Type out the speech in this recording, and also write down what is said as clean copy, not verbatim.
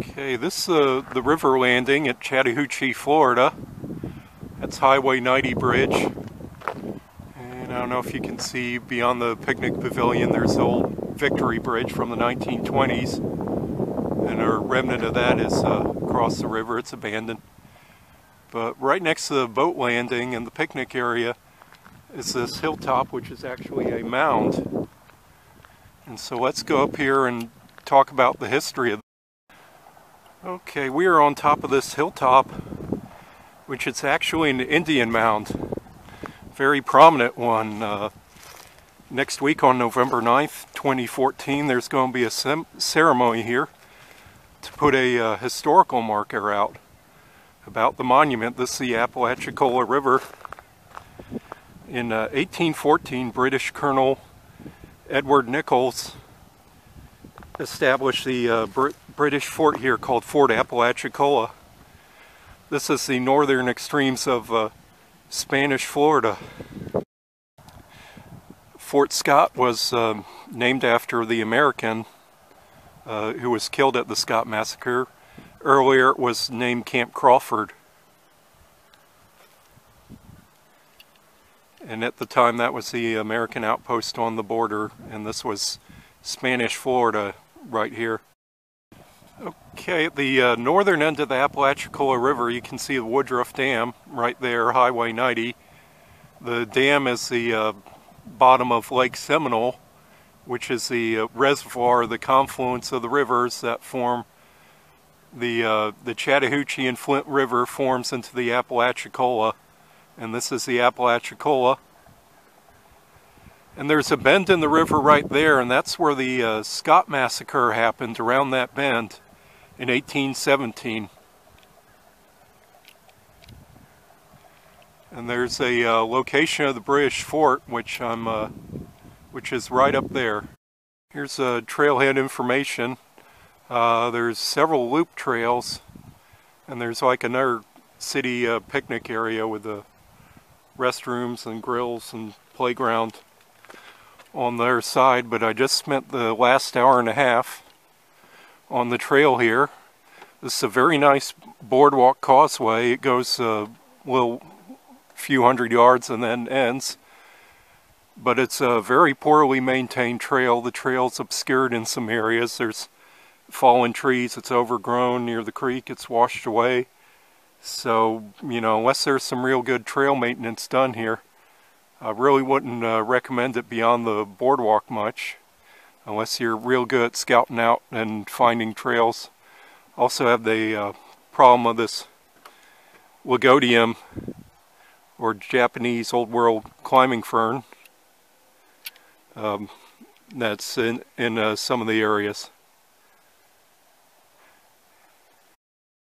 Okay, this is the river landing at Chattahoochee, Florida. That's Highway 90 bridge. And I don't know if you can see beyond the picnic pavilion, there's the old Victory Bridge from the 1920s. And a remnant of that is across the river. It's abandoned. But right next to the boat landing and the picnic area is this hilltop, which is actually a mound. And so let's go up here and talk about the history of it. Okay, we are on top of this hilltop, which is actually an Indian mound. Very prominent one. Next week on November 9th, 2014, there's going to be a ceremony here to put a historical marker out about the monument. This is the Apalachicola River. In 1814, British Colonel Edward Nicholls established the British fort here called Fort Apalachicola. This is the northern extremes of Spanish Florida. Fort Scott was named after the American who was killed at the Scott Massacre. Earlier it was named Camp Crawford. And at the time that was the American outpost on the border, and this was Spanish Florida right here. Okay, at the northern end of the Apalachicola River, you can see the Woodruff Dam right there, Highway 90. The dam is the bottom of Lake Seminole, which is the reservoir, the confluence of the rivers that form the Chattahoochee and Flint River forms into the Apalachicola. And this is the Apalachicola. And there's a bend in the river right there, and that's where the Scott Massacre happened, around that bend in 1817. And there's a location of the British Fort, which is right up there. Here's trailhead information. There's several loop trails, and there's like another city picnic area with the restrooms and grills and playground on their side. But I just spent the last hour and a half on the trail here. This is a very nice boardwalk causeway. It goes a few hundred yards and then ends. But it's a very poorly maintained trail. The trail's obscured in some areas. There's fallen trees. It's overgrown near the creek. It's washed away. So, you know, unless there's some real good trail maintenance done here, I really wouldn't recommend it beyond the boardwalk much, unless you're real good at scouting out and finding trails. Also have the problem of this Lagodium, or Japanese Old World climbing fern, that's in some of the areas.